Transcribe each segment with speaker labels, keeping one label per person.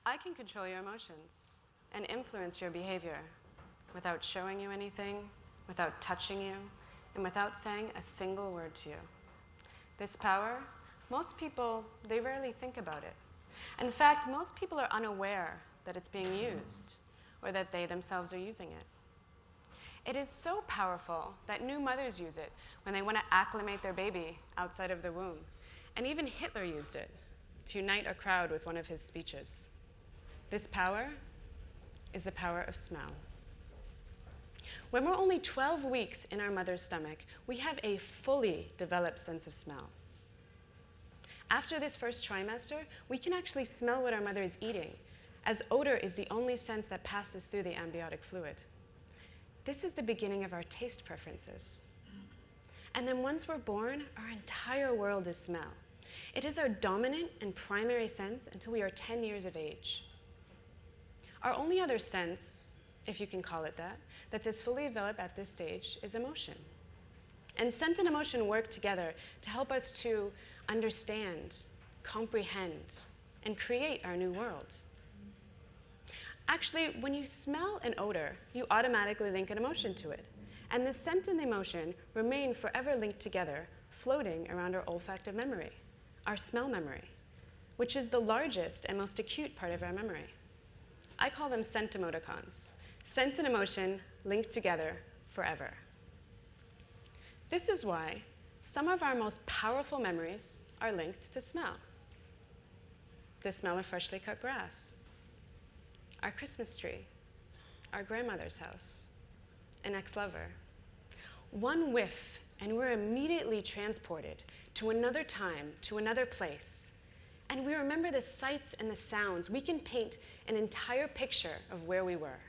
Speaker 1: I can control your emotions and influence your behavior without showing you anything, without touching you, and without saying a single word to you. This power, most people, they rarely think about it. In fact, most people are unaware that it's being used or that they themselves are using it. It is so powerful that new mothers use it when they want to acclimate their baby outside of the womb. And even Hitler used it to unite a crowd with one of his speeches. This power is the power of smell. When we're only 12 weeks in our mother's stomach, we have a fully developed sense of smell. After this first trimester, we can actually smell what our mother is eating, as odor is the only sense that passes through the amniotic fluid. This is the beginning of our taste preferences. And then once we're born, our entire world is smell. It is our dominant and primary sense until we are 10 years of age. Our only other sense, if you can call it that, that's as fully developed at this stage is emotion. And scent and emotion work together to help us to understand, comprehend, and create our new world. Actually, when you smell an odor, you automatically link an emotion to it. And the scent and the emotion remain forever linked together, floating around our olfactive memory, our smell memory, which is the largest and most acute part of our memory. I call them scent emoticons. Scent and emotion linked together forever. This is why some of our most powerful memories are linked to smell. The smell of freshly cut grass, our Christmas tree, our grandmother's house, an ex-lover. One whiff, and we're immediately transported to another time, to another place. And we remember the sights and the sounds. We can paint an entire picture of where we were.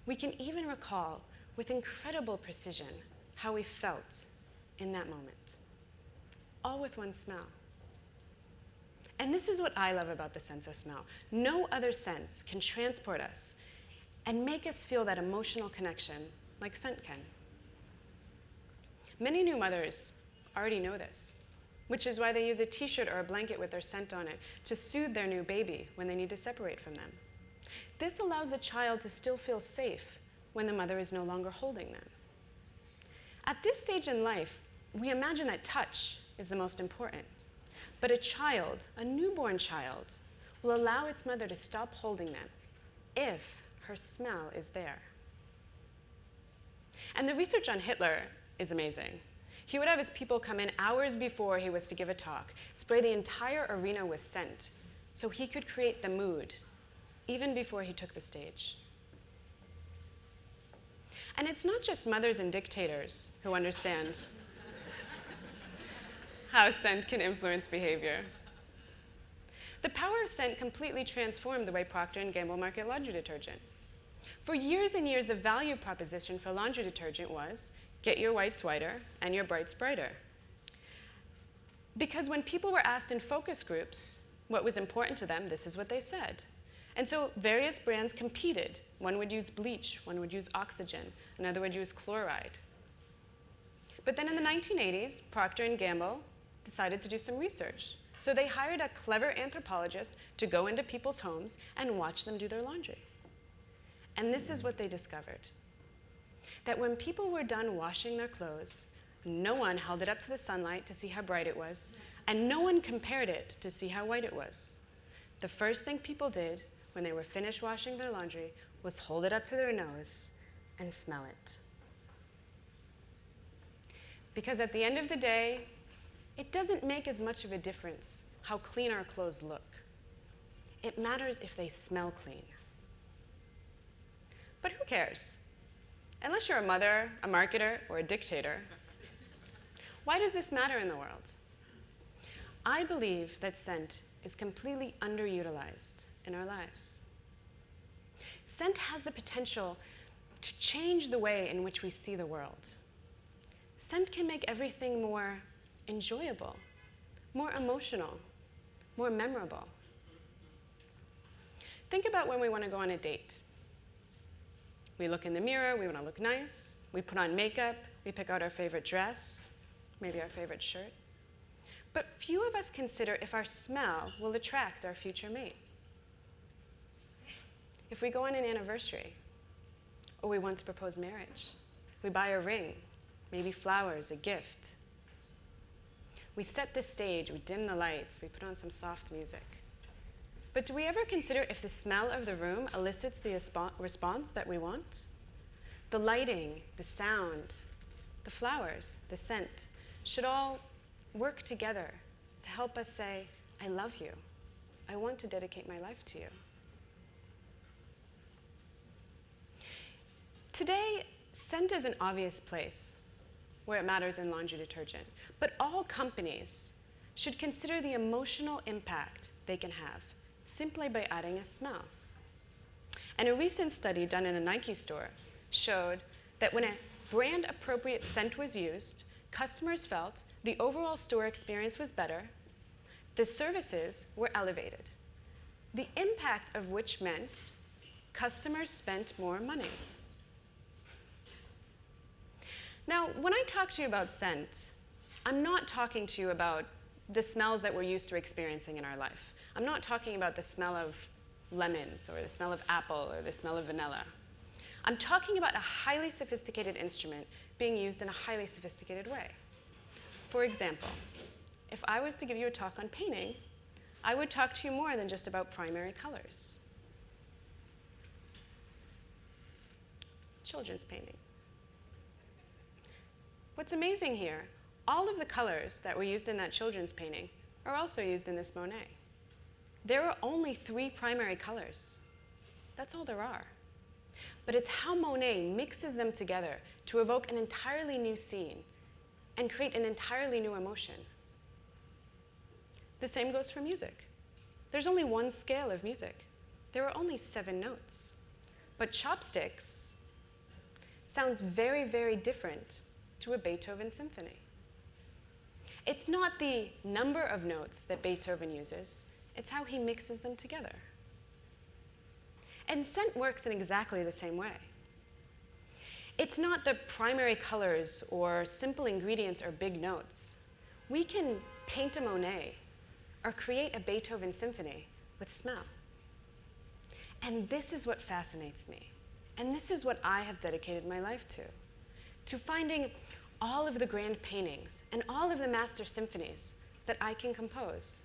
Speaker 1: We can even recall, with incredible precision, how we felt in that moment, all with one smell. And this is what I love about the sense of smell. No other sense can transport us and make us feel that emotional connection like scent can. Many new mothers already know this, which is why they use a t-shirt or a blanket with their scent on it to soothe their new baby when they need to separate from them. This allows the child to still feel safe when the mother is no longer holding them. At this stage in life, we imagine that touch is the most important. But a child, a newborn child, will allow its mother to stop holding them if her smell is there. And the research on Hitler is amazing. He would have his people come in hours before he was to give a talk, spray the entire arena with scent, so he could create the mood, even before he took the stage. And it's not just mothers and dictators who understand how scent can influence behavior. The power of scent completely transformed the way Procter & Gamble market laundry detergent. For years and years, the value proposition for laundry detergent was, get your whites whiter and your brights brighter. Because when people were asked in focus groups what was important to them, this is what they said. And so various brands competed. One would use bleach, one would use oxygen, another would use chloride. But then in the 1980s, Procter & Gamble decided to do some research. So they hired a clever anthropologist to go into people's homes and watch them do their laundry. And this is what they discovered. That when people were done washing their clothes, no one held it up to the sunlight to see how bright it was, and no one compared it to see how white it was. The first thing people did when they were finished washing their laundry was hold it up to their nose and smell it. Because at the end of the day, it doesn't make as much of a difference how clean our clothes look. It matters if they smell clean. But who cares? Unless you're a mother, a marketer, or a dictator. Why does this matter in the world? I believe that scent is completely underutilized in our lives. Scent has the potential to change the way in which we see the world. Scent can make everything more enjoyable, more emotional, more memorable. Think about when we want to go on a date. We look in the mirror, we want to look nice, we put on makeup, we pick out our favorite dress, maybe our favorite shirt. But few of us consider if our smell will attract our future mate. If we go on an anniversary, or we want to propose marriage, we buy a ring, maybe flowers, a gift. We set the stage, we dim the lights, we put on some soft music. But do we ever consider if the smell of the room elicits the response that we want? The lighting, the sound, the flowers, the scent should all work together to help us say, I love you. I want to dedicate my life to you. Today, scent is an obvious place where it matters in laundry detergent, but all companies should consider the emotional impact they can have simply by adding a smell. And a recent study done in a Nike store showed that when a brand-appropriate scent was used, customers felt the overall store experience was better, the services were elevated, the impact of which meant customers spent more money. Now, when I talk to you about scent, I'm not talking to you about the smells that we're used to experiencing in our life. I'm not talking about the smell of lemons or the smell of apple or the smell of vanilla. I'm talking about a highly sophisticated instrument being used in a highly sophisticated way. For example, if I was to give you a talk on painting, I would talk to you more than just about primary colors. Children's painting. What's amazing here, all of the colors that were used in that children's painting are also used in this Monet. There are only 3 primary colors. That's all there are. But it's how Monet mixes them together to evoke an entirely new scene and create an entirely new emotion. The same goes for music. There's only one scale of music. There are only 7 notes. But Chopsticks sounds very, very different to a Beethoven symphony. It's not the number of notes that Beethoven uses, it's how he mixes them together. And scent works in exactly the same way. It's not the primary colors or simple ingredients or big notes. We can paint a Monet or create a Beethoven symphony with smell. And this is what fascinates me. And this is what I have dedicated my life to finding all of the grand paintings and all of the master symphonies that I can compose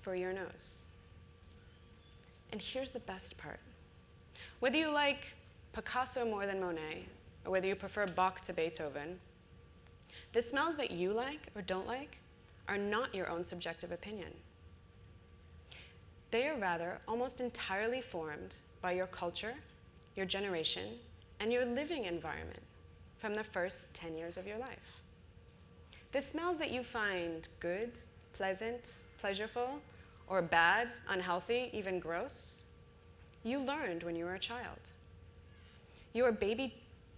Speaker 1: for your nose. And here's the best part. Whether you like Picasso more than Monet, or whether you prefer Bach to Beethoven, the smells that you like or don't like are not your own subjective opinion. They are rather almost entirely formed by your culture, your generation, and your living environment from the first 10 years of your life. The smells that you find good, pleasant, pleasurable, or bad, unhealthy, even gross, you learned when you were a child. Your baby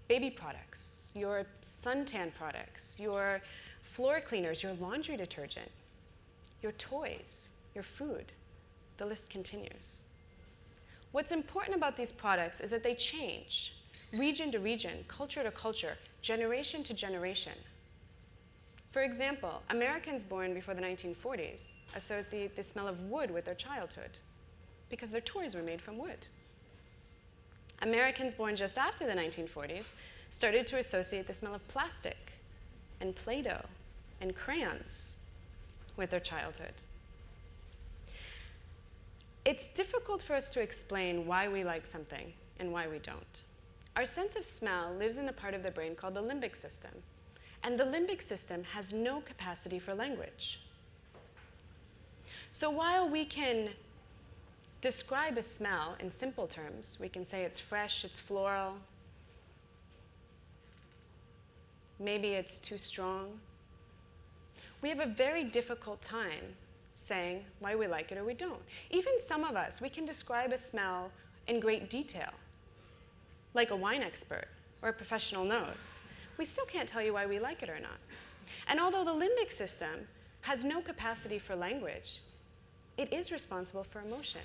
Speaker 1: products, your suntan products, your floor cleaners, your laundry detergent, your toys, your food, the list continues. What's important about these products is that they change, region to region, culture to culture, generation to generation. For example, Americans born before the 1940s associate the smell of wood with their childhood because their toys were made from wood. Americans born just after the 1940s started to associate the smell of plastic and Play-Doh and crayons with their childhood. It's difficult for us to explain why we like something and why we don't. Our sense of smell lives in the part of the brain called the limbic system, and the limbic system has no capacity for language. So while we can describe a smell in simple terms, we can say it's fresh, it's floral, maybe it's too strong, we have a very difficult time saying why we like it or we don't. Even some of us, we can describe a smell in great detail, like a wine expert or a professional nose. We still can't tell you why we like it or not. And although the limbic system has no capacity for language, it is responsible for emotion.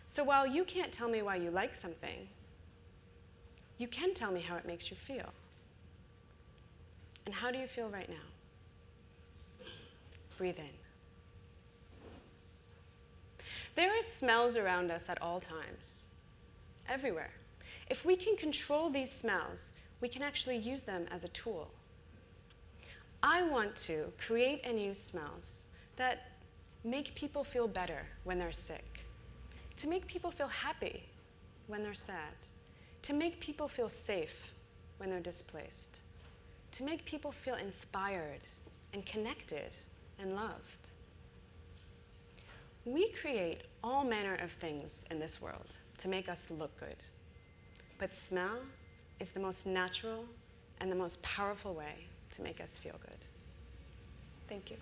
Speaker 1: So while you can't tell me why you like something, you can tell me how it makes you feel. And how do you feel right now? Breathe in. There are smells around us at all times. everywhere. If we can control these smells, we can actually use them as a tool. I want to create and use smells that make people feel better when they're sick, to make people feel happy when they're sad, to make people feel safe when they're displaced, to make people feel inspired and connected and loved. We create all manner of things in this world to make us look good, but smell is the most natural and the most powerful way to make us feel good. Thank you.